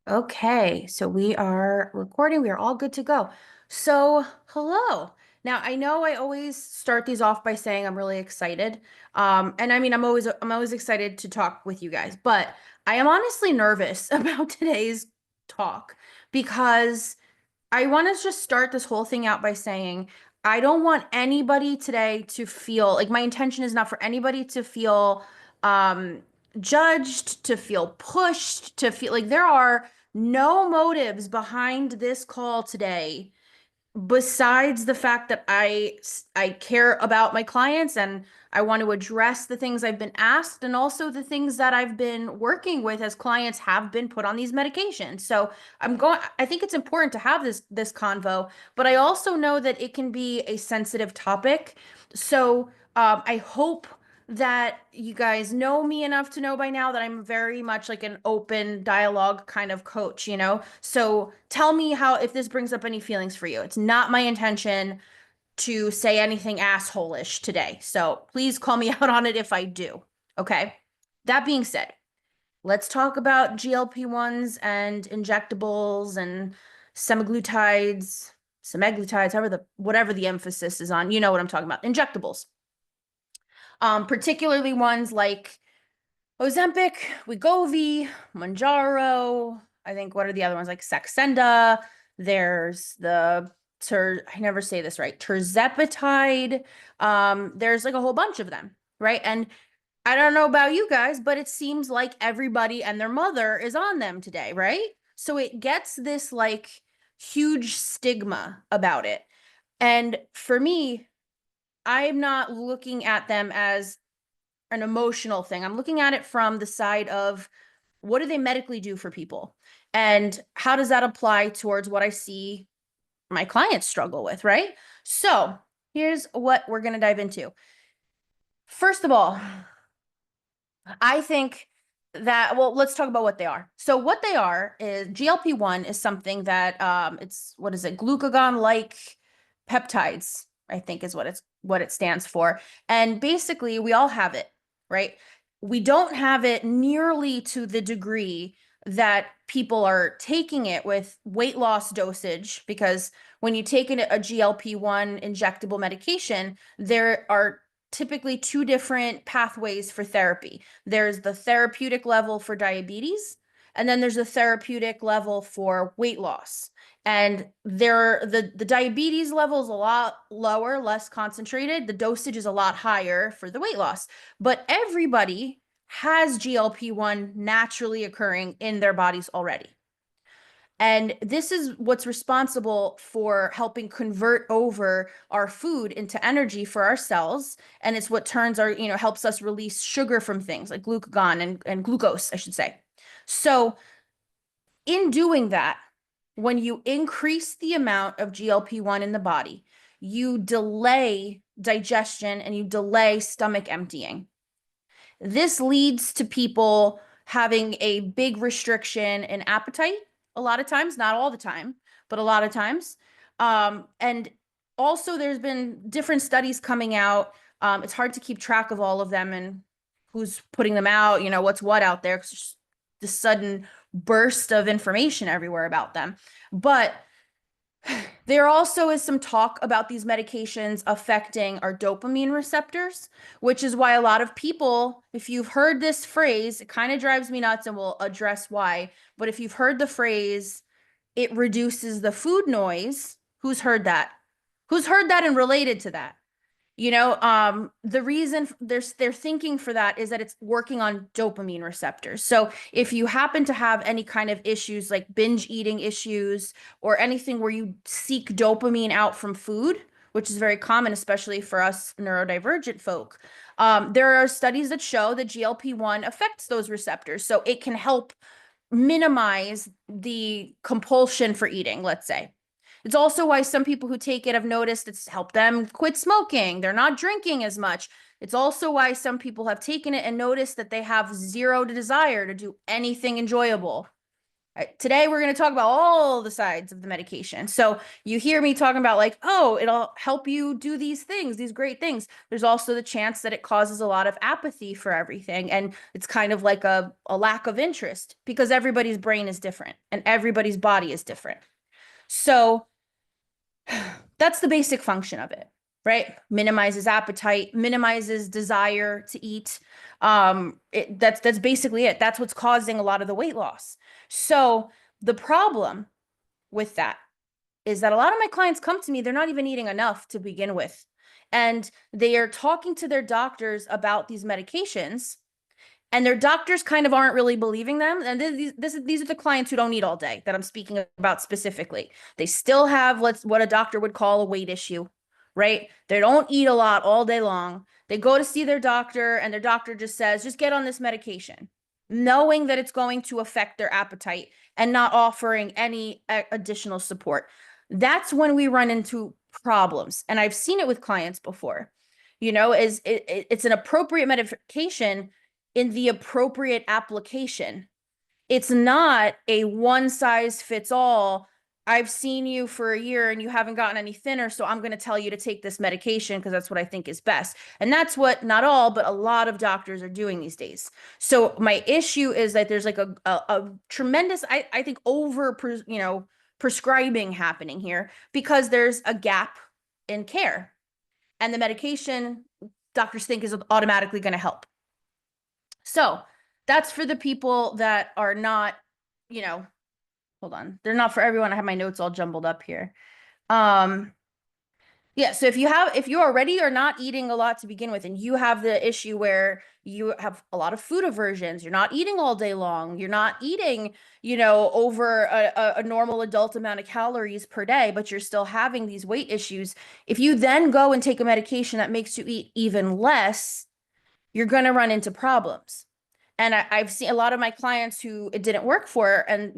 Okay, so we are recording. We are all good to go. So, hello. Now, I know I always start these off by saying I'm really excited. And I mean, I'm always excited to talk with you guys, but I am honestly nervous about today's talk because I want to just start this whole thing out by saying I don't want anybody today to feel like my intention is not for anybody to feel um judged, to feel pushed, to feel like there are no motives behind this call today besides the fact that I care about my clients and I want to address the things I've been asked and also the things that I've been working with as clients have been put on these medications. So I think it's important to have this convo, but I also know that it can be a sensitive topic. So I hope that you guys know me enough to know by now that I'm very much like an open dialogue kind of coach, you know? So tell me how, if this brings up any feelings for you. It's not my intention to say anything asshole-ish today. So please call me out on it if I do. Okay. That being said, let's talk about GLP-1s and injectables and semaglutides, whatever the emphasis is on. You know what I'm talking about. Injectables. Particularly ones like Ozempic, Wegovy, Mounjaro. I think what are the other ones like Saxenda? There's I never say this right, terzepatide. There's like a whole bunch of them, right? And I don't know about you guys, but it seems like everybody and their mother is on them today, right? So it gets this like huge stigma about it. And for me, I'm not looking at them as an emotional thing. I'm looking at it from the side of what do they medically do for people? And how does that apply towards what I see my clients struggle with, right? So here's what we're going to dive into. First of all, I think that, well, let's talk about what they are. So what they are is GLP-1 is something that it's what is it? Glucagon-like peptides, I think is what it stands for. And basically we all have it, right? We don't have it nearly to the degree that people are taking it with weight loss dosage because when you take a GLP-1 injectable medication, there are typically two different pathways for therapy. There's the therapeutic level for diabetes, and then there's a therapeutic level for weight loss. And the diabetes level is a lot lower, less concentrated. The dosage is a lot higher for the weight loss. But everybody has GLP-1 naturally occurring in their bodies already. And this is what's responsible for helping convert over our food into energy for our cells. And it's what helps us release sugar from things like glucagon and glucose, I should say. So, in doing that, when you increase the amount of GLP-1 in the body, you delay digestion and you delay stomach emptying. This leads to people having a big restriction in appetite a lot of times, not all the time, but a lot of times. And also, there's been different studies coming out. It's hard to keep track of all of them and who's putting them out, what's what out there, because there's this sudden burst of information everywhere about them. But there also is some talk about these medications affecting our dopamine receptors, which is why a lot of people, if you've heard this phrase, it kind of drives me nuts and we'll address why. But if you've heard the phrase, it reduces the food noise, who's heard that? Who's heard that and related to that? The reason they're thinking for that is that it's working on dopamine receptors. So if you happen to have any kind of issues like binge eating issues or anything where you seek dopamine out from food, which is very common, especially for us neurodivergent folk, there are studies that show that GLP-1 affects those receptors. So it can help minimize the compulsion for eating, let's say. It's also why some people who take it have noticed it's helped them quit smoking. They're not drinking as much. It's also why some people have taken it and noticed that they have zero desire to do anything enjoyable. Today, we're going to talk about all the sides of the medication. So you hear me talking about like, oh, it'll help you do these things, these great things. There's also the chance that it causes a lot of apathy for everything. And it's kind of like a lack of interest because everybody's brain is different and everybody's body is different. So that's the basic function of it, right? Minimizes appetite, minimizes desire to eat. That's basically it. That's what's causing a lot of the weight loss. So the problem with that is that a lot of my clients come to me, they're not even eating enough to begin with. And they are talking to their doctors about these medications, and their doctors kind of aren't really believing them. And these are the clients who don't eat all day that I'm speaking about specifically. They still have what a doctor would call a weight issue, right? They don't eat a lot all day long. They go to see their doctor, and their doctor just says, just get on this medication, knowing that it's going to affect their appetite and not offering any additional support. That's when we run into problems. And I've seen it with clients before. It's an appropriate medication in the appropriate application. It's not a one size fits all. I've seen you for a year and you haven't gotten any thinner, so I'm going to tell you to take this medication because that's what I think is best. And that's what not all, but a lot of doctors are doing these days. So my issue is that there's like a tremendous, I think, prescribing happening here because there's a gap in care, and the medication doctors think is automatically going to help. So that's for the people that are not, you know, hold on. They're not for everyone. I have my notes all jumbled up here. Yeah, so if you already are not eating a lot to begin with, and you have the issue where you have a lot of food aversions, you're not eating all day long, you're not eating, over a normal adult amount of calories per day, but you're still having these weight issues. If you then go and take a medication that makes you eat even less, you're going to run into problems. And I've seen a lot of my clients who it didn't work for, and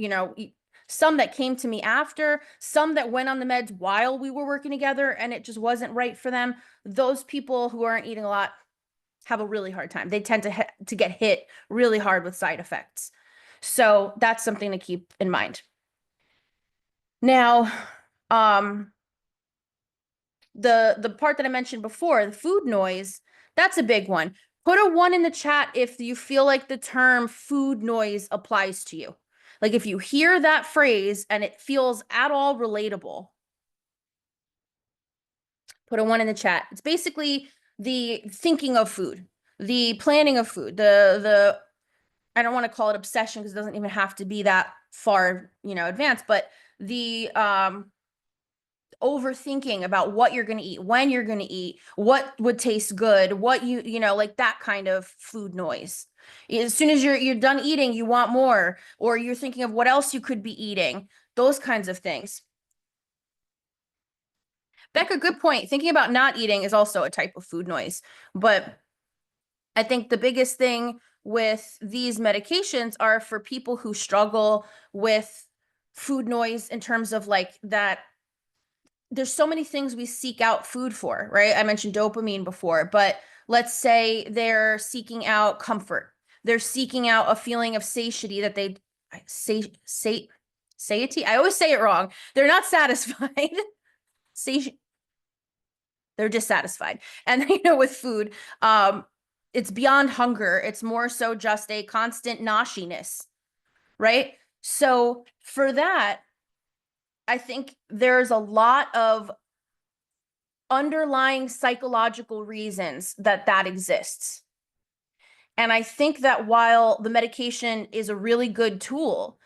some that came to me after, some that went on the meds while we were working together and it just wasn't right for them. Those people who aren't eating a lot have a really hard time. They tend to get hit really hard with side effects. So that's something to keep in mind. Now, the part that I mentioned before, the food noise, that's a big one. Put a 1 in the chat if you feel like the term food noise applies to you. Like if you hear that phrase and it feels at all relatable, put a 1 in the chat. It's basically the thinking of food, the planning of food, the I don't want to call it obsession because it doesn't even have to be that far, advanced, but the overthinking about what you're going to eat, when you're going to eat, what would taste good, what like that kind of food noise. As soon as you're done eating, you want more, or you're thinking of what else you could be eating, those kinds of things. Becca, good point. Thinking about not eating is also a type of food noise, but I think the biggest thing with these medications are for people who struggle with food noise in terms of like that. There's so many things we seek out food for, right? I mentioned dopamine before, but let's say they're seeking out comfort. They're seeking out a feeling of satiety that they satiety. I always say it wrong. They're not satisfied. They're dissatisfied. And with food, it's beyond hunger. It's more so just a constant noshiness, right? So for that, I think there's a lot of underlying psychological reasons that exists. And I think that while the medication is a really good tool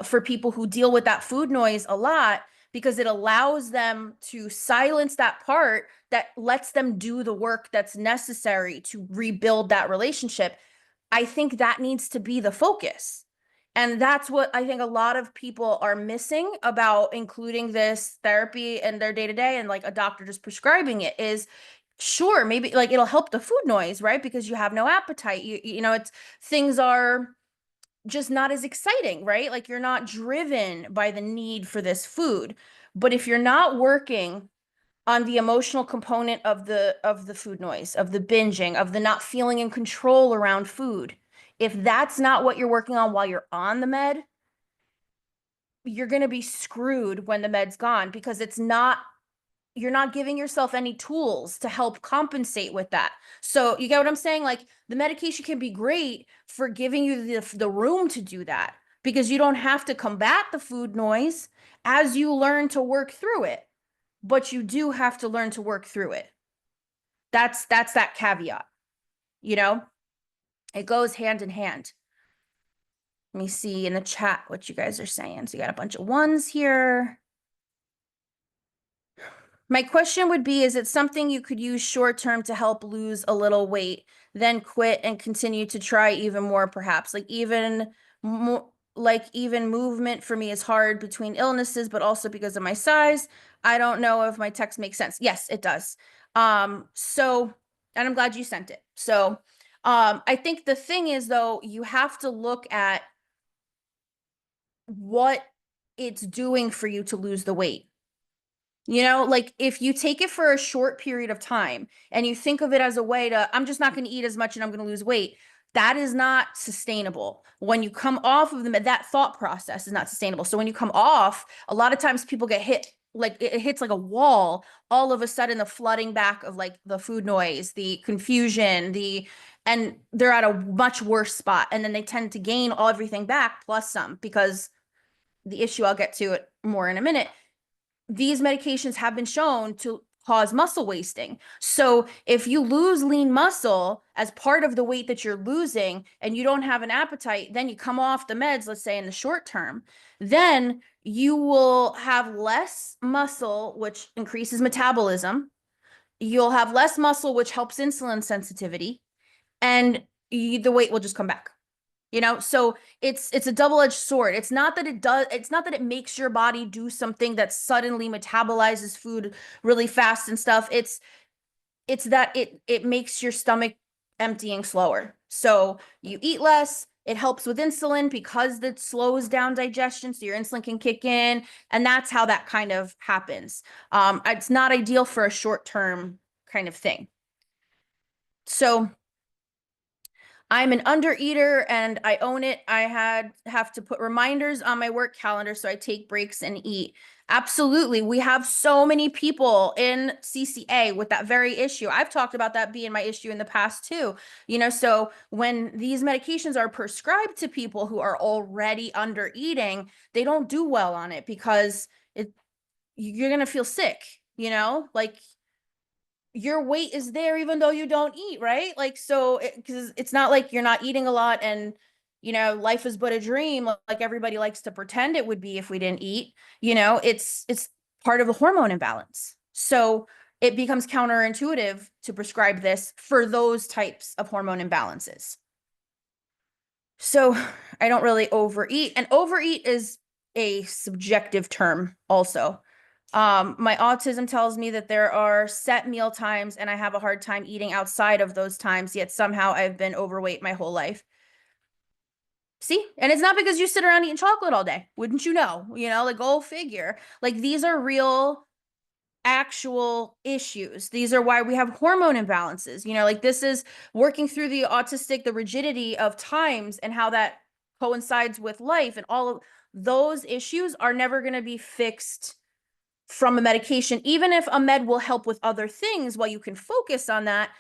for people who deal with that food noise a lot, because it allows them to silence that part that lets them do the work that's necessary to rebuild that relationship, I think that needs to be the focus. And that's what I think a lot of people are missing about including this therapy in their day to day, and like a doctor just prescribing it is sure, maybe like it'll help the food noise, right? Because you have no appetite. It's things are just not as exciting, right? Like you're not driven by the need for this food. But if you're not working on the emotional component of the food noise, of the binging, of the not feeling in control around food, if that's not what you're working on while you're on the med, you're going to be screwed when the med's gone because you're not giving yourself any tools to help compensate with that. So you get what I'm saying? Like the medication can be great for giving you the room to do that because you don't have to combat the food noise as you learn to work through it, but you do have to learn to work through it. That's that caveat, you know? It goes hand in hand. Let me see in the chat what you guys are saying. So you got a bunch of ones here. My question would be, is it something you could use short term to help lose a little weight, then quit and continue to try even more, perhaps? Like even more, like even movement for me is hard between illnesses, but also because of my size. I don't know if my text makes sense. Yes, it does. So, and I'm glad you sent it. So, I think the thing is though, you have to look at what it's doing for you to lose the weight. You know, like if you take it for a short period of time and you think of it as a way to, I'm just not going to eat as much and I'm going to lose weight, that is not sustainable. When you come off of them, that thought process is not sustainable. So when you come off, a lot of times people get hit, like it hits like a wall. All of a sudden, the flooding back of like the food noise, the confusion, and they're at a much worse spot. And then they tend to gain all everything back plus some because the issue, I'll get to it more in a minute, these medications have been shown to cause muscle wasting. So if you lose lean muscle as part of the weight that you're losing and you don't have an appetite, then you come off the meds, let's say in the short term, then you will have less muscle, which increases metabolism. You'll have less muscle, which helps insulin sensitivity, and the weight will just come back. You know, so it's a double-edged sword. It's not that it makes your body do something that suddenly metabolizes food really fast and stuff. It's that it makes your stomach emptying slower. So you eat less, it helps with insulin because that slows down digestion, so your insulin can kick in, and that's how that kind of happens. It's not ideal for a short-term kind of thing. So I'm an undereater and I own it. I have to put reminders on my work calendar so I take breaks and eat. Absolutely. We have so many people in CCA with that very issue. I've talked about that being my issue in the past too. You know, so when these medications are prescribed to people who are already under eating, they don't do well on it because you're going to feel sick, you know? Like your weight is there even though you don't eat, right? Like, so because it's not like you're not eating a lot and, you know, life is but a dream, like everybody likes to pretend it would be if we didn't eat. You know, it's part of a hormone imbalance. So it becomes counterintuitive to prescribe this for those types of hormone imbalances. So I don't really overeat, and overeat is a subjective term also. My autism tells me that there are set meal times and I have a hard time eating outside of those times, yet somehow I've been overweight my whole life. See? And it's not because you sit around eating chocolate all day. Wouldn't you know? You know, like go figure. Like these are real actual issues. These are why we have hormone imbalances. You know, like this is working through the rigidity of times and how that coincides with life, and all of those issues are never going to be fixed from a medication. Even if a med will help with other things while you can focus on that,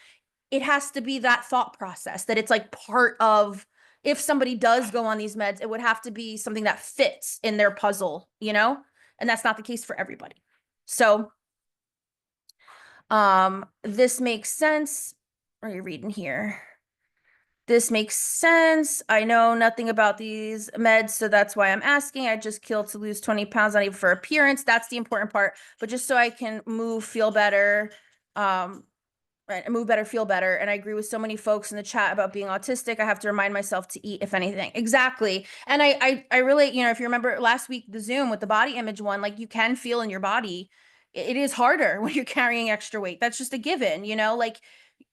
it has to be that thought process that it's like part of, if somebody does go on these meds, it would have to be something that fits in their puzzle, you know? And that's not the case for everybody. So this makes sense. What are you reading here? This makes sense. I know nothing about these meds, so that's why I'm asking. I just killed to lose 20 pounds, not even for appearance. That's the important part. But just so I can move, feel better, right, move better, feel better. And I agree with so many folks in the chat about being autistic. I have to remind myself to eat, if anything. Exactly. And I really, you know, if you remember last week, the Zoom with the body image one, like you can feel in your body, it is harder when you're carrying extra weight. That's just a given, you know, like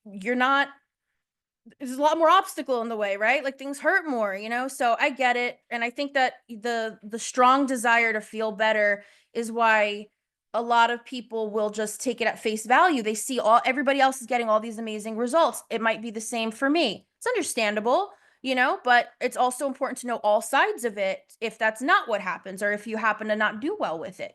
you're not, there's a lot more obstacle in the way, right? Like things hurt more, you know? So I get it. And I think that the strong desire to feel better is why a lot of people will just take it at face value. They see everybody else is getting all these amazing results. It might be the same for me. It's understandable. but it's also important to know all sides of it if that's not what happens, or if you happen to not do well with it,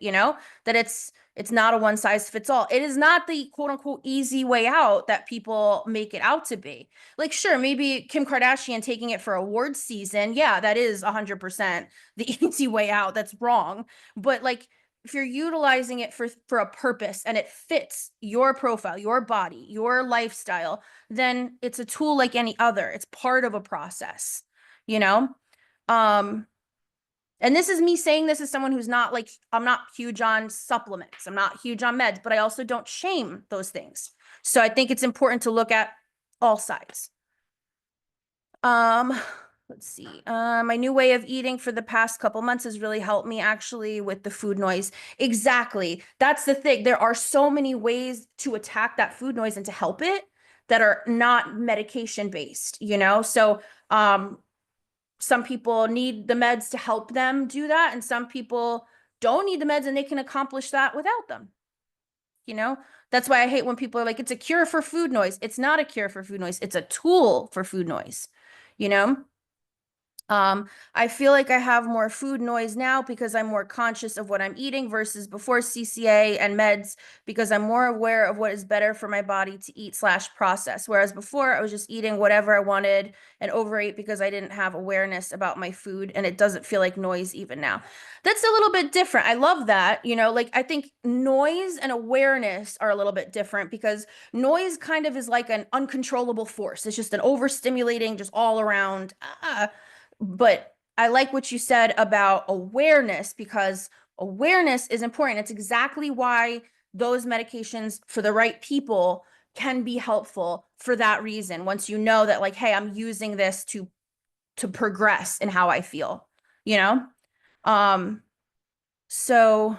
that it's not a one size fits all. It is not the quote unquote easy way out that people make it out to be. Like, sure, maybe Kim Kardashian taking it for award season. Yeah, that is 100% the easy way out. That's wrong. But like, if you're utilizing it for a purpose and it fits your profile, your body, your lifestyle, then it's a tool like any other. It's part of a process, you know? Um, and this is me saying this as someone who's not like, I'm not huge on supplements. I'm not huge on meds, but I also don't shame those things. So I think it's important to look at all sides. Um, let's see. My new way of eating for the past couple months has really helped me actually with the food noise. Exactly. That's the thing. There are so many ways to attack that food noise and to help it that are not medication based, So, some people need the meds to help them do that, and some people don't need the meds and they can accomplish that without them. You know, that's why I hate when people are like, it's a cure for food noise. It's not a cure for food noise. It's a tool for food noise, you know? I feel like I have more food noise now because I'm more conscious of what I'm eating versus before CCA and meds because I'm more aware of what is better for my body to eat slash process. Whereas before I was just eating whatever I wanted and overate because I didn't have awareness about my food, and it doesn't feel like noise even now. That's a little bit different. I love that. Like I think noise and awareness are a little bit different because noise kind of is like an uncontrollable force. It's just an overstimulating, just all around. But I like what you said about awareness because awareness is important. It's exactly why those medications for the right people can be helpful for that reason. Once you know that, like, hey, I'm using this to progress in how I feel, you know? Um, so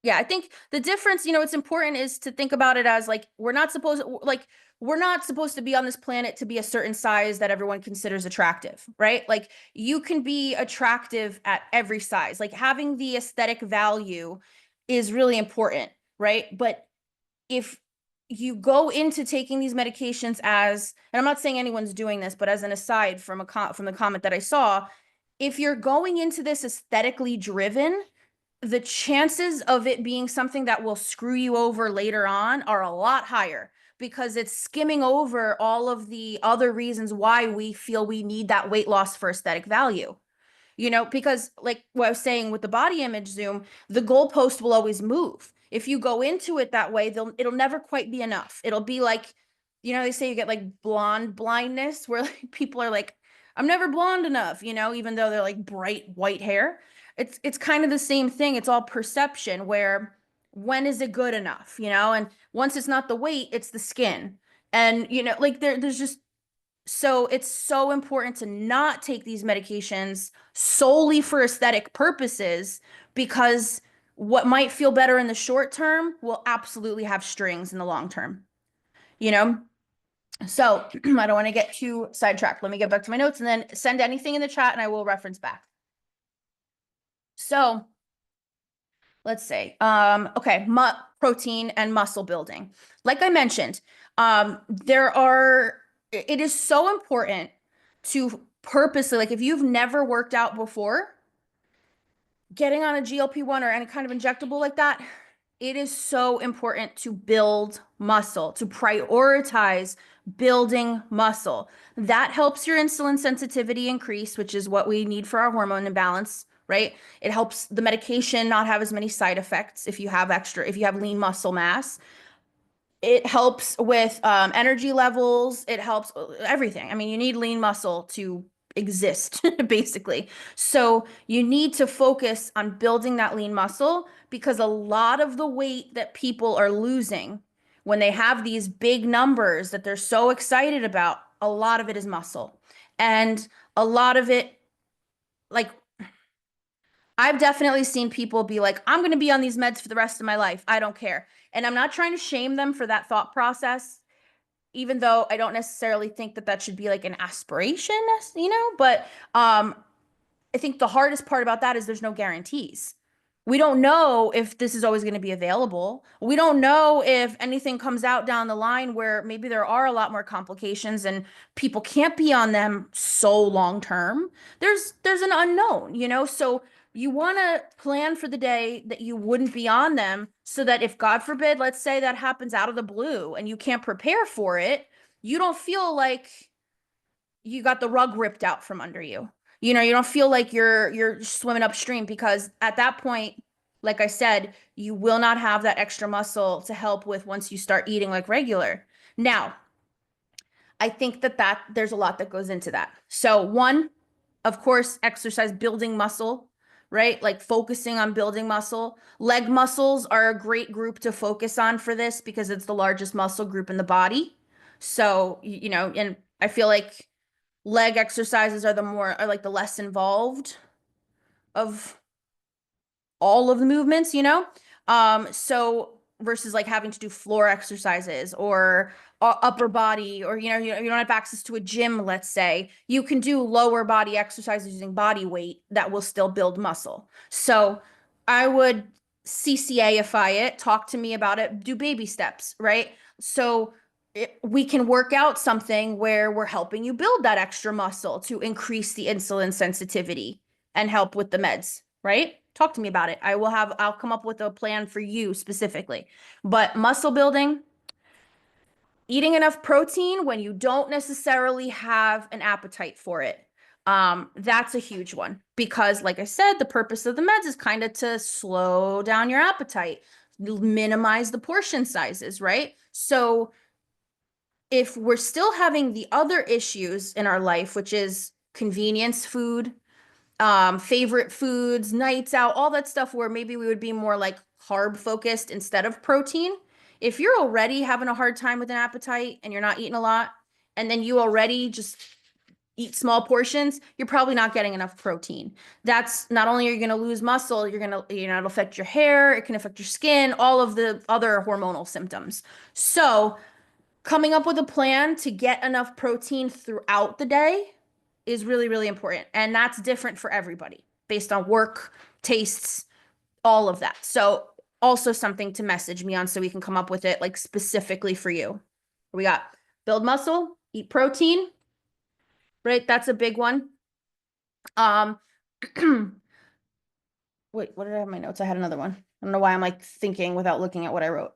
yeah, I think the difference, it's important is to think about it as like we're not supposed to be on this planet to be a certain size that everyone considers attractive, right? Like you can be attractive at every size. Like having the aesthetic value is really important, right? But if you go into taking these medications as, and I'm not saying anyone's doing this, but as an aside from the comment that I saw, if you're going into this aesthetically driven, the chances of it being something that will screw you over later on are a lot higher because it's skimming over all of the other reasons why we feel we need that weight loss for aesthetic value. Because like what I was saying with the body image Zoom, the goalpost will always move. If you go into it that way, it'll never quite be enough. It'll be like, they say you get like blonde blindness where like people are like, I'm never blonde enough, even though they're like bright white hair. It's kind of the same thing. It's all perception where when is it good enough, and once it's not the weight, it's the skin. And like there's just so it's so important to not take these medications solely for aesthetic purposes because what might feel better in the short term will absolutely have strings in the long term, you know? So I don't want to get too sidetracked. Let me get back to my notes and then send anything in the chat and I will reference back. So let's say, okay, protein and muscle building. Like I mentioned, it is so important to purposely, like if you've never worked out before, getting on a GLP-1 or any kind of injectable like that, it is so important to build muscle, to prioritize building muscle. That helps your insulin sensitivity increase, which is what we need for our hormone imbalance, right? It helps the medication not have as many side effects if you have lean muscle mass. It helps with energy levels. It helps everything. I mean, you need lean muscle to exist, basically. So you need to focus on building that lean muscle because a lot of the weight that people are losing when they have these big numbers that they're so excited about, a lot of it is muscle. And a lot of it, like I've definitely seen people be like, I'm going to be on these meds for the rest of my life. I don't care. And I'm not trying to shame them for that thought process, even though I don't necessarily think that that should be like an aspiration, but I think the hardest part about that is there's no guarantees. We don't know if this is always going to be available. We don't know if anything comes out down the line where maybe there are a lot more complications and people can't be on them so long term. There's an unknown, you know? So you want to plan for the day that you wouldn't be on them so that if God forbid, let's say that happens out of the blue and you can't prepare for it, you don't feel like you got the rug ripped out from under you. You know, you don't feel like you're swimming upstream because at that point, like I said, you will not have that extra muscle to help with once you start eating like regular. Now, I think that there's a lot that goes into that. So one, of course, exercise building muscle, right? Like focusing on building muscle. Leg muscles are a great group to focus on for this because it's the largest muscle group in the body. So, you know, and I feel like leg exercises are like the less involved of all of the movements, you know? So versus like having to do floor exercises or upper body, or you don't have access to a gym, let's say, you can do lower body exercises using body weight that will still build muscle. So I would CCAify it, talk to me about it, do baby steps, right? So we can work out something where we're helping you build that extra muscle to increase the insulin sensitivity and help with the meds, right? Talk to me about it. I'll come up with a plan for you specifically. But muscle building, eating enough protein when you don't necessarily have an appetite for it. That's a huge one because, like I said, the purpose of the meds is kind of to slow down your appetite, minimize the portion sizes, right? So if we're still having the other issues in our life, which is convenience food, favorite foods, nights out, all that stuff where maybe we would be more like carb focused instead of protein. If you're already having a hard time with an appetite and you're not eating a lot, and then you already just eat small portions, you're probably not getting enough protein. That's not only are you going to lose muscle, it'll affect your hair, it can affect your skin, all of the other hormonal symptoms. So, coming up with a plan to get enough protein throughout the day is really, really important. And that's different for everybody based on work, tastes, all of that. So, also something to message me on so we can come up with it like specifically for you. We got build muscle, eat protein, right? That's a big one. Um, wait, what did I have in my notes? I had another one. I don't know why I'm like thinking without looking at what I wrote.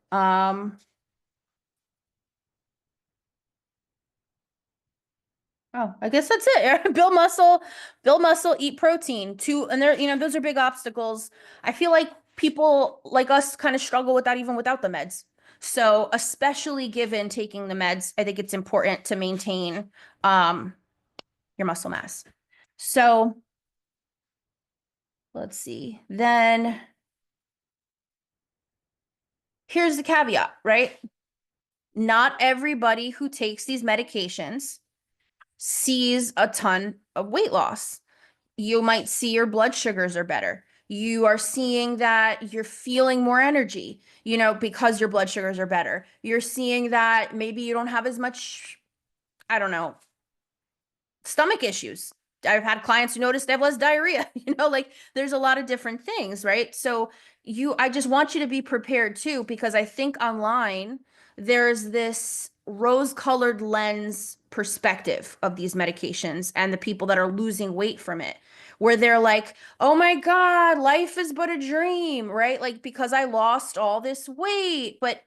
Oh, I guess that's it. Build muscle, eat protein. And those are big obstacles. I feel like people like us kind of struggle with that even without the meds. So, especially given taking the meds, I think it's important to maintain um your muscle mass. So, let's see. Then here's the caveat, right? Not everybody who takes these medications sees a ton of weight loss. You might see your blood sugars are better. You are seeing that you're feeling more energy, because your blood sugars are better. You're seeing that maybe you don't have as much, I don't know, stomach issues. I've had clients who notice they have less diarrhea, like there's a lot of different things, right? So I just want you to be prepared too, because I think online there's this rose-colored lens perspective of these medications and the people that are losing weight from it, where they're like, oh my God, life is but a dream, right? Like, because I lost all this weight, but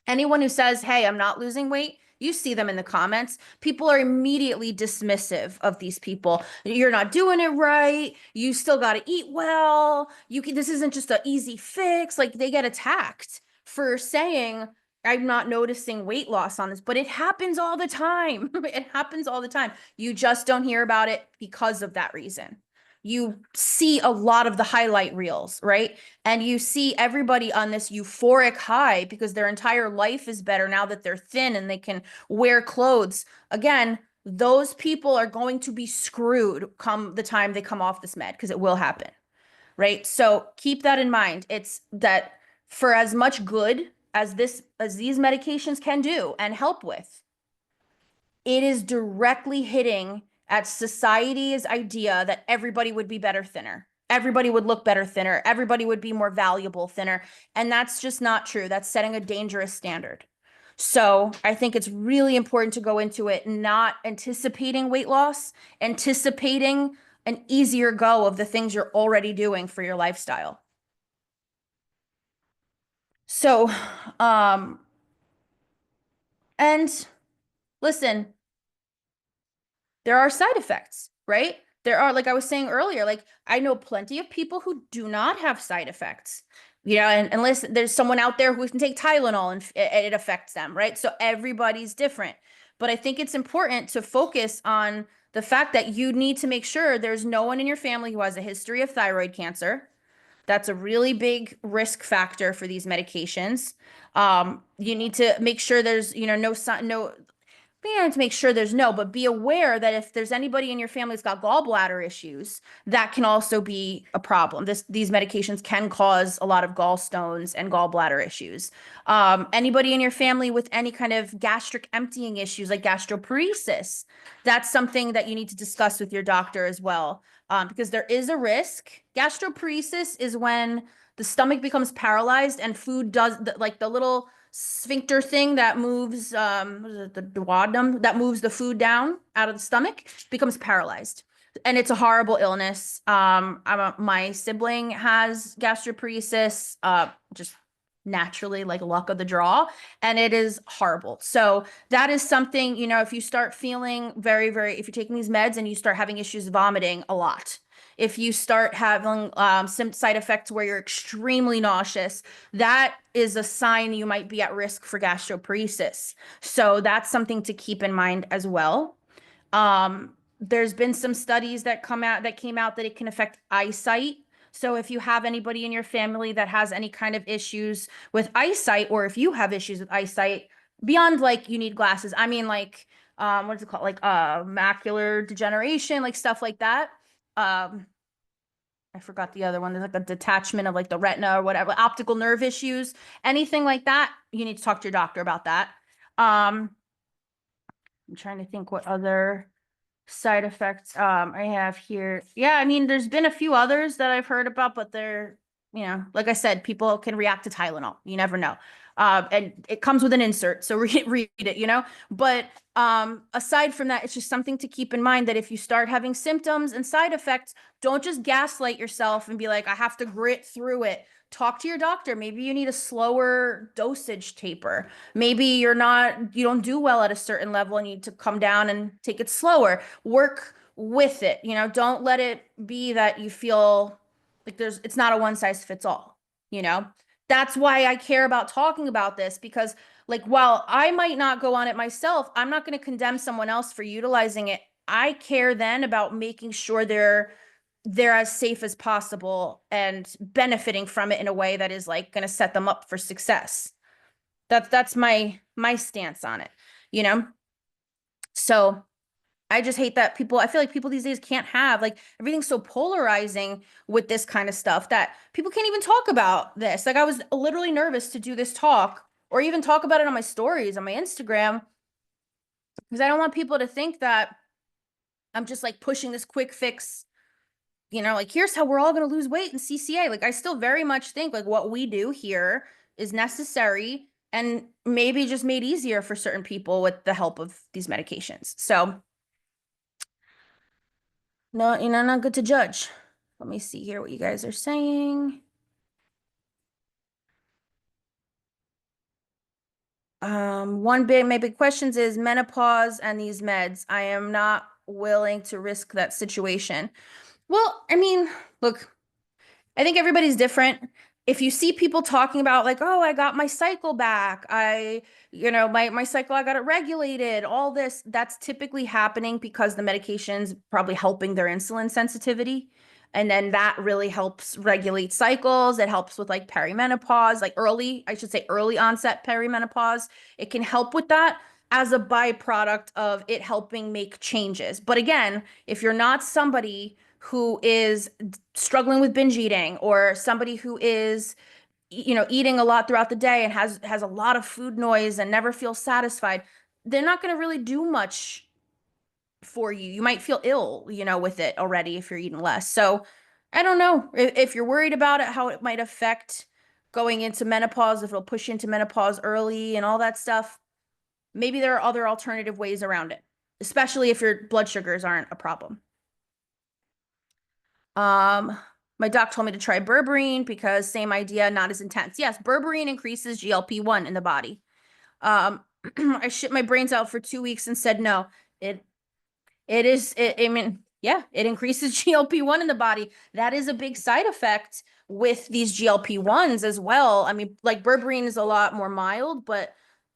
anyone who says, hey, I'm not losing weight, you see them in the comments. People are immediately dismissive of these people. You're not doing it right. You still got to eat well. This isn't just an easy fix. Like they get attacked for saying, I'm not noticing weight loss on this, but it happens all the time. It happens all the time. You just don't hear about it because of that reason. You see a lot of the highlight reels, right? And you see everybody on this euphoric high because their entire life is better now that they're thin and they can wear clothes. Again, those people are going to be screwed come the time they come off this med because it will happen, right? So keep that in mind. It's that for as much good as these medications can do and help with, it is directly hitting at society's idea that everybody would be better thinner. everybody would look better thinner, everybody would be more valuable thinner. And that's just not true. That's setting a dangerous standard. So I think it's really important to go into it not anticipating weight loss, anticipating an easier go of the things you're already doing for your lifestyle. So, um, and listen, there are side effects, right? There are, like I was saying earlier, like I know plenty of people who do not have side effects. And unless there's someone out there who can take Tylenol and it affects them, right? So everybody's different. But I think it's important to focus on the fact that you need to make sure there's no one in your family who has a history of thyroid cancer. That's a really big risk factor for these medications. You need to make sure there's, no be able to make sure there's no, but be aware that if there's anybody in your family that's got gallbladder issues, that can also be a problem. These medications can cause a lot of gallstones and gallbladder issues. Anybody in your family with any kind of gastric emptying issues like gastroparesis, that's something that you need to discuss with your doctor as well. Because there is a risk. Gastroparesis is when the stomach becomes paralyzed and food does like the little sphincter thing that moves what is it, the duodenum that moves the food down out of the stomach becomes paralyzed, and it's a horrible illness. My sibling has gastroparesis, just naturally, like luck of the draw, and it is horrible. So that is something, if you start feeling if you're taking these meds and you start having issues vomiting a lot, if you start having some side effects where you're extremely nauseous, that is a sign you might be at risk for gastroparesis. So that's something to keep in mind as well. There's been some studies that came out that it can affect eyesight. So if you have anybody in your family that has any kind of issues with eyesight, or if you have issues with eyesight beyond like you need glasses, I mean like what is it called? Like macular degeneration, like stuff like that. Um, I forgot the other one. There's like a detachment of like the retina or whatever, optical nerve issues, anything like that. You need to talk to your doctor about that. I'm trying to think what other side effects I have here. Yeah, I mean, there's been a few others that I've heard about, but they're, like I said, people can react to Tylenol. You never know. And it comes with an insert, so read it. But aside from that, it's just something to keep in mind that if you start having symptoms and side effects, don't just gaslight yourself and be like, I have to grit through it. Talk to your doctor. Maybe you need a slower dosage taper. Maybe you don't do well at a certain level and you need to come down and take it slower. Work with it. Don't let it be that you feel like it's not a one size fits all, you know? That's why I care about talking about this, because like while I might not go on it myself, I'm not going to condemn someone else for utilizing it. I care then about making sure they're as safe as possible and benefiting from it in a way that is like going to set them up for success. That's my stance on it, you know? So I just hate that I feel like people these days can't have, like, everything's so polarizing with this kind of stuff that people can't even talk about this. Like I was literally nervous to do this talk or even talk about it on my stories on my Instagram, because I don't want people to think that I'm just like pushing this quick fix, like here's how we're all going to lose weight in CCA. Like I still very much think like what we do here is necessary and maybe just made easier for certain people with the help of these medications. So no, not good to judge. Let me see here what you guys are saying. One my big questions is menopause and these meds. I am not willing to risk that situation. Well, I mean, look, I think everybody's different. If you see people talking about like, oh, I got my cycle back, my cycle, I got it regulated, all this, that's typically happening because the medication's probably helping their insulin sensitivity. And then that really helps regulate cycles. It helps with like perimenopause, like early onset perimenopause. It can help with that as a byproduct of it helping make changes. But again, if you're not somebody who is struggling with binge eating, or somebody who is eating a lot throughout the day and has a lot of food noise and never feels satisfied, they're not going to really do much for you. You might feel ill with it already if you're eating less. So I don't know if you're worried about it, how it might affect going into menopause, if it'll push you into menopause early and all that stuff. Maybe there are other alternative ways around it, especially if your blood sugars aren't a problem. Um, my doc told me to try berberine because same idea, not as intense. Yes, berberine increases GLP-1 in the body. I shit my brains out for 2 weeks and said no. It I mean, yeah, it increases GLP-1 in the body. That is a big side effect with these GLP-1s as well. I mean, like berberine is a lot more mild, but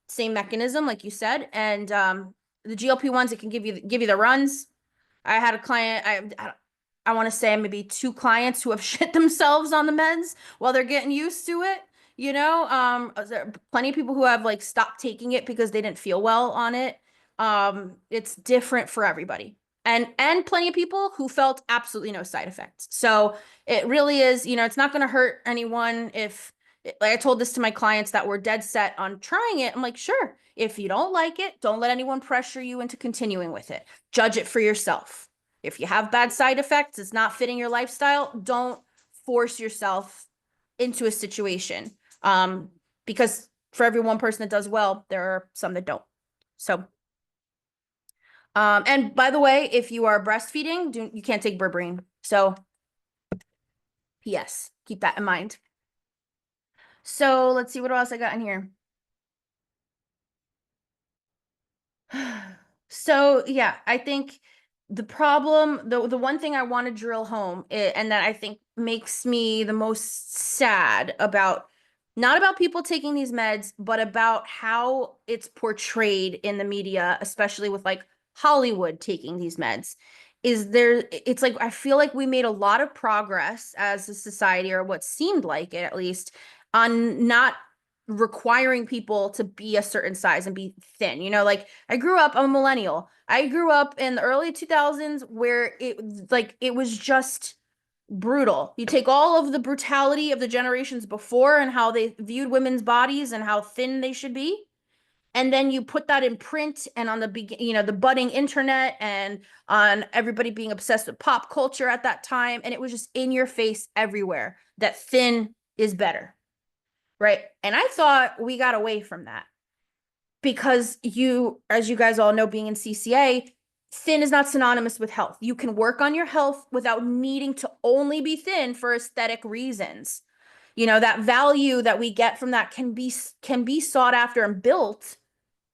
same mechanism, like you said. And the GLP-1s, it can give you the runs. I had a client, I want to say maybe two clients who have shit themselves on the meds while they're getting used to it. There are plenty of people who have like stopped taking it because they didn't feel well on it. It's different for everybody. And plenty of people who felt absolutely no side effects. So it really is, it's not going to hurt anyone if like I told this to my clients that were dead set on trying it. I'm like, sure, if you don't like it, don't let anyone pressure you into continuing with it. Judge it for yourself. If you have bad side effects, it's not fitting your lifestyle, don't force yourself into a situation. Because for every one person that does well, there are some that don't. So, and by the way, if you are breastfeeding, you can't take berberine. So, yes, keep that in mind. So let's see what else I got in here. So yeah, I think the one thing I want to drill home and that I think makes me the most sad about not about people taking these meds, but about how it's portrayed in the media, especially with like Hollywood taking these meds, it's like I feel like we made a lot of progress as a society, or what seemed like it at least, on not requiring people to be a certain size and be thin. Like I'm a millennial. I grew up in the early 2000s where it was just brutal. You take all of the brutality of the generations before and how they viewed women's bodies and how thin they should be. And then you put that in print and on the budding internet and on everybody being obsessed with pop culture at that time. And it was just in your face everywhere that thin is better. Right. And I thought we got away from that because as you guys all know, being in CCA, thin is not synonymous with health. You can work on your health without needing to only be thin for aesthetic reasons. That value that we get from that can be sought after and built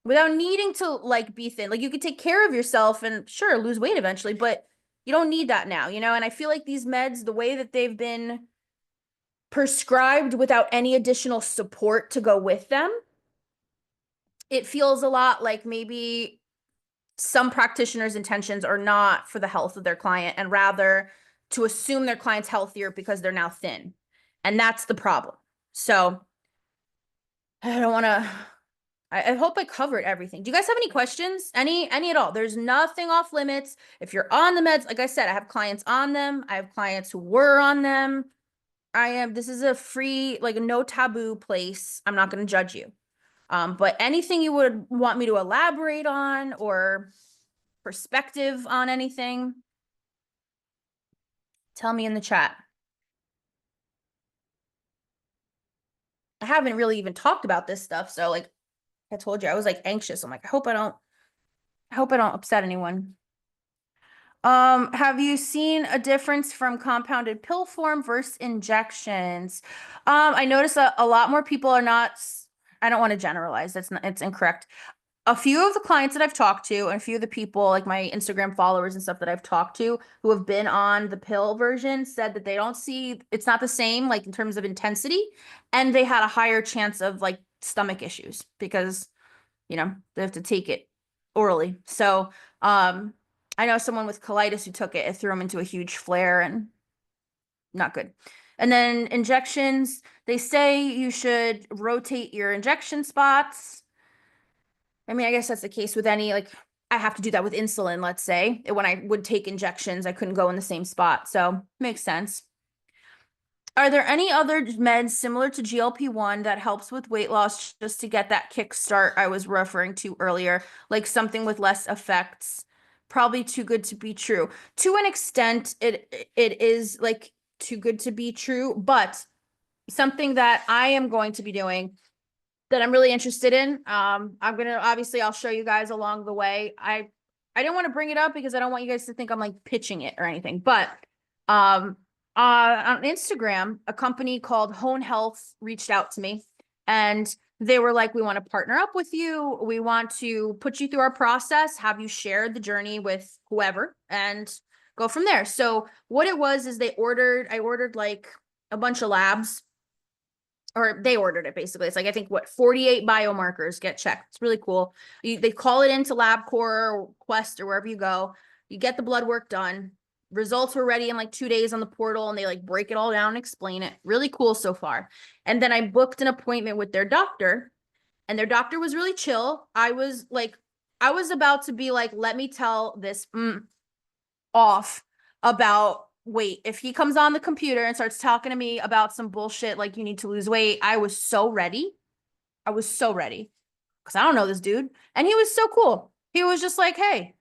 without needing to like be thin. Like you could take care of yourself and sure lose weight eventually, but you don't need that now, and I feel like these meds, the way that they've been prescribed without any additional support to go with them, it feels a lot like maybe some practitioners' intentions are not for the health of their client and rather to assume their client's healthier because they're now thin. And that's the problem. So I don't want to, I hope I covered everything. Do you guys have any questions? Any at all? There's nothing off limits. If you're on the meds, like I said, I have clients on them. I have clients who were on them. This is a free, like no taboo place. I'm not going to judge you. But anything you would want me to elaborate on or perspective on anything, tell me in the chat. I haven't really even talked about this stuff. So like I told you, I was like anxious. I'm like, I hope I don't upset anyone. Have you seen a difference from compounded pill form versus injections? I noticed that a lot more people are not, I don't want to generalize. It's incorrect. A few of the clients that I've talked to and a few of the people like my Instagram followers and stuff that I've talked to who have been on the pill version said that they don't see it's not the same like in terms of intensity, and they had a higher chance of like stomach issues because they have to take it orally. So I know someone with colitis who took it, it threw them into a huge flare and not good. And then injections, they say you should rotate your injection spots. I mean, I guess that's the case with any, like, I have to do that with insulin, let's say. When I would take injections, I couldn't go in the same spot. So makes sense. Are there any other meds similar to GLP-1 that helps with weight loss just to get that kickstart I was referring to earlier, like something with less effects? Probably too good to be true. To an extent, it is like too good to be true, but something that I am going to be doing that I'm really interested in. I'm gonna obviously I'll show you guys along the way. I didn't want to bring it up because I don't want you guys to think I'm like pitching it or anything, but on Instagram, a company called Hone Health reached out to me and they were like, we want to partner up with you. We want to put you through our process, have you share the journey with whoever and go from there. So what it was is I ordered like a bunch of labs, or they ordered it basically. It's like, I think what 48 biomarkers get checked. It's really cool. They call it into LabCorp or Quest or wherever you go. You get the blood work done. Results were ready in like 2 days on the portal and they like break it all down and explain it. Really cool so far. And then I booked an appointment with their doctor and their doctor was really chill. I was about to be like, let me tell this off about weight. If he comes on the computer and starts talking to me about some bullshit like you need to lose weight, I was so ready. I was so ready because I don't know this dude. And he was so cool. He was just like, hey,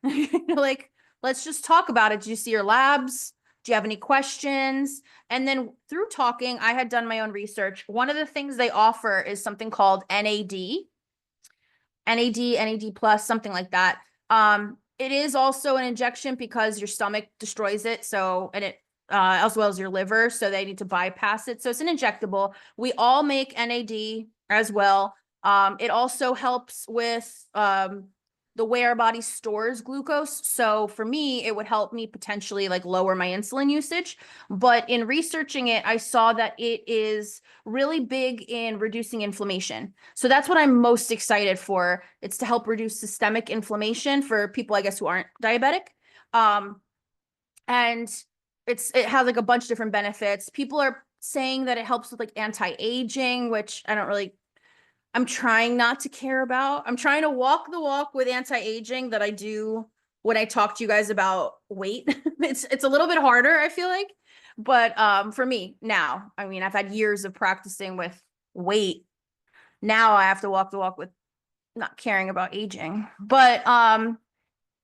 like, let's just talk about it. Do you see your labs? Do you have any questions? And then through talking, I had done my own research. One of the things they offer is something called NAD plus, something like that. It is also an injection because your stomach destroys it. So, and it, as well as your liver. So they need to bypass it. So it's an injectable. We all make NAD as well. It also helps with, the way our body stores glucose. So for me, it would help me potentially like lower my insulin usage. But in researching it, I saw that it is really big in reducing inflammation. So that's what I'm most excited for. It's to help reduce systemic inflammation for people, I guess, who aren't diabetic. And it has like a bunch of different benefits. People are saying that it helps with like anti-aging, which I'm trying not to care about. I'm trying to walk the walk with anti-aging that I do when I talk to you guys about weight. It's a little bit harder, I feel like. But for me now, I mean, I've had years of practicing with weight. Now I have to walk the walk with not caring about aging. But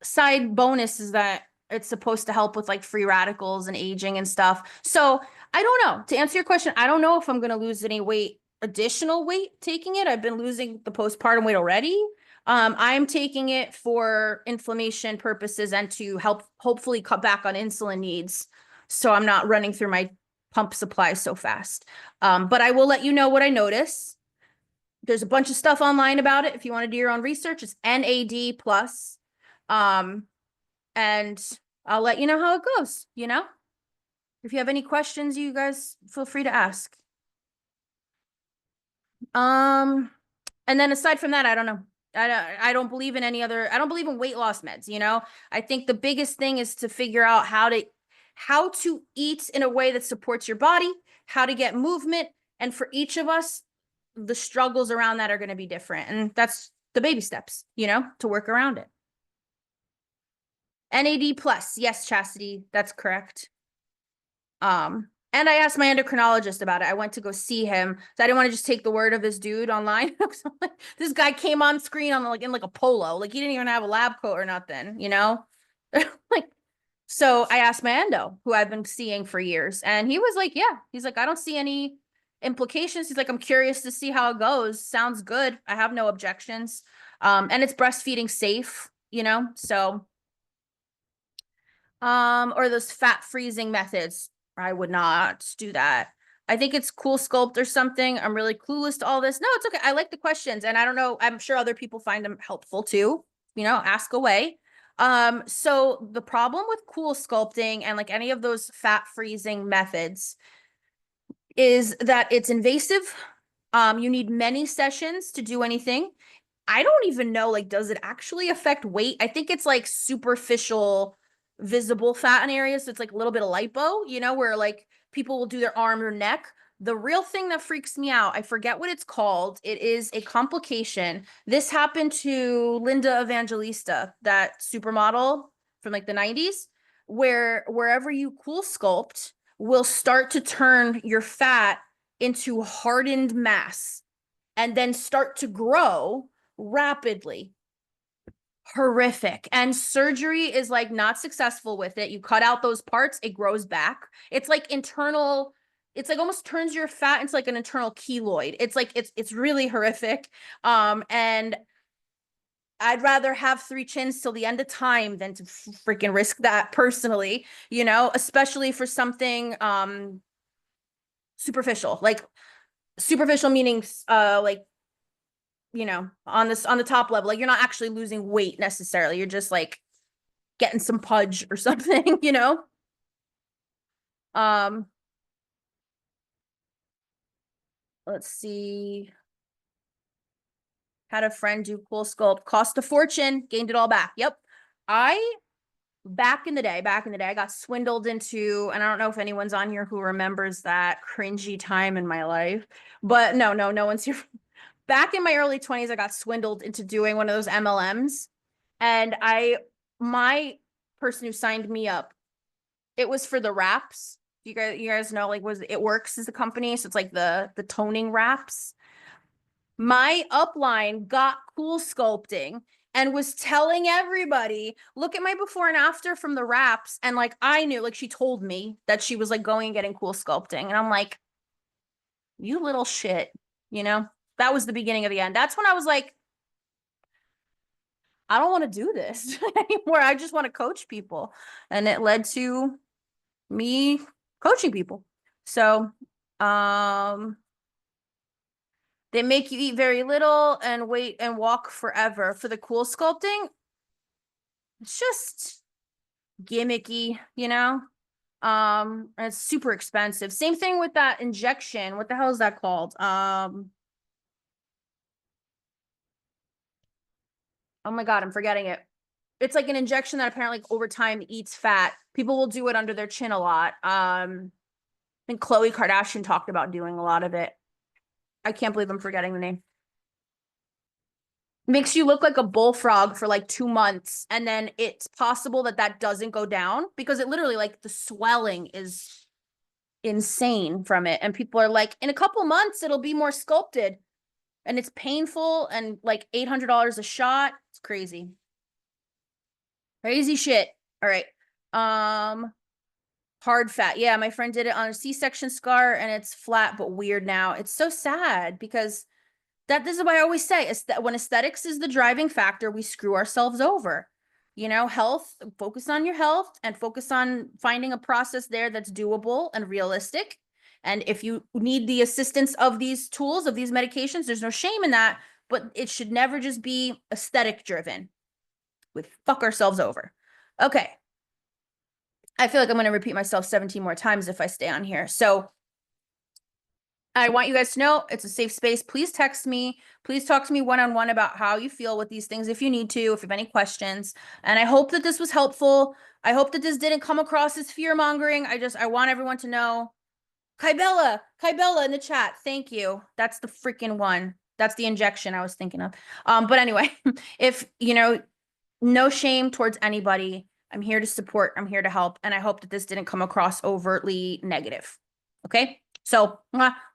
side bonus is that it's supposed to help with like free radicals and aging and stuff. So I don't know. To answer your question, I don't know if I'm going to lose any additional weight taking it. I've been losing the postpartum weight already. I'm taking it for inflammation purposes and to help hopefully cut back on insulin needs. So I'm not running through my pump supply so fast. But I will let you know what I notice. There's a bunch of stuff online about it. If you want to do your own research, it's NAD plus. And I'll let you know how it goes, you know? If you have any questions, you guys feel free to ask. And then aside from that, I don't know. I don't believe in I don't believe in weight loss meds, you know? I think the biggest thing is to figure out how to eat in a way that supports your body, how to get movement. And for each of us, the struggles around that are going to be different. And that's the baby steps, you know, to work around it. NAD plus. Yes, Chastity, that's correct. And I asked my endocrinologist about it. I went to go see him. So I didn't want to just take the word of this dude online. This guy came on screen on like in like a polo. Like he didn't even have a lab coat or nothing, you know? Like, so I asked my endo, who I've been seeing for years, and he was like, yeah. He's like, I don't see any implications. He's like, I'm curious to see how it goes. Sounds good. I have no objections. And it's breastfeeding safe, you know? So or those fat freezing methods. I would not do that. I think it's Cool Sculpt or something. I'm really clueless to all this. No, it's okay. I like the questions and I don't know. I'm sure other people find them helpful too. You know, ask away. So the problem with Cool Sculpting and like any of those fat freezing methods is that it's invasive. You need many sessions to do anything. I don't even know, like, does it actually affect weight? I think it's like superficial, visible fat in areas. So it's like a little bit of lipo, you know, where like people will do their arm or neck. The real thing that freaks me out, I forget what it's called. It is a complication. This happened to Linda Evangelista, that supermodel from like the 90s, where wherever you Cool Sculpt will start to turn your fat into hardened mass and then start to grow rapidly. horrific. And surgery is like not successful with it. You cut out those parts, it grows back. It's like internal, it's like almost turns your fat into like an internal keloid. It's like it's really horrific. And I'd rather have three chins till the end of time than to freaking risk that personally, especially for something superficial. Like superficial meaning like on the top level, like you're not actually losing weight necessarily. You're just like getting some pudge or something. Um, let's see. Had a friend do cool sculpt, cost a fortune, gained it all back. Yep. I back in the day, I got swindled into, and I don't know if anyone's on here who remembers that cringy time in my life, but no one's here. Back in my early 20s, I got swindled into doing one of those MLMs. And my person who signed me up, it was for the wraps. You guys know, like, was It Works is the company, so it's like the toning wraps. My upline got cool sculpting and was telling everybody, look at my before and after from the wraps. And like, I knew, like, she told me that she was like going and getting cool sculpting. And I'm like, you little shit, you know? That was the beginning of the end. That's when I was like, I don't want to do this anymore. I just want to coach people. And it led to me coaching people. So, they make you eat very little and wait and walk forever. For the cool sculpting, it's just gimmicky, and it's super expensive. Same thing with that injection. What the hell is that called? Oh my God, I'm forgetting it. It's like an injection that apparently over time eats fat. People will do it under their chin a lot. I think Khloe Kardashian talked about doing a lot of it. I can't believe I'm forgetting the name. Makes you look like a bullfrog for like 2 months, and then it's possible that that doesn't go down because it literally, like, the swelling is insane from it, and people are like, in a couple months it'll be more sculpted, and it's painful and like $800 a shot. It's crazy shit. All right. Hard fat, yeah, my friend did it on a C-section scar and it's flat but weird now. It's so sad because this is why I always say, when aesthetics is the driving factor, we screw ourselves over. Health, focus on your health and focus on finding a process there that's doable and realistic. And if you need the assistance of these tools, of these medications, there's no shame in that, but it should never just be aesthetic driven. We fuck ourselves over. Okay. I feel like I'm going to repeat myself 17 more times if I stay on here. So I want you guys to know it's a safe space. Please text me. Please talk to me one-on-one about how you feel with these things if you need to, if you have any questions. And I hope that this was helpful. I hope that this didn't come across as fear-mongering. I want everyone to know. Kybella in the chat. Thank you. That's the freaking one. That's the injection I was thinking of. But anyway, if, no shame towards anybody. I'm here to support. I'm here to help. And I hope that this didn't come across overtly negative. Okay? So,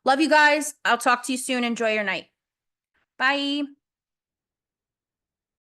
love you guys. I'll talk to you soon. Enjoy your night. Bye.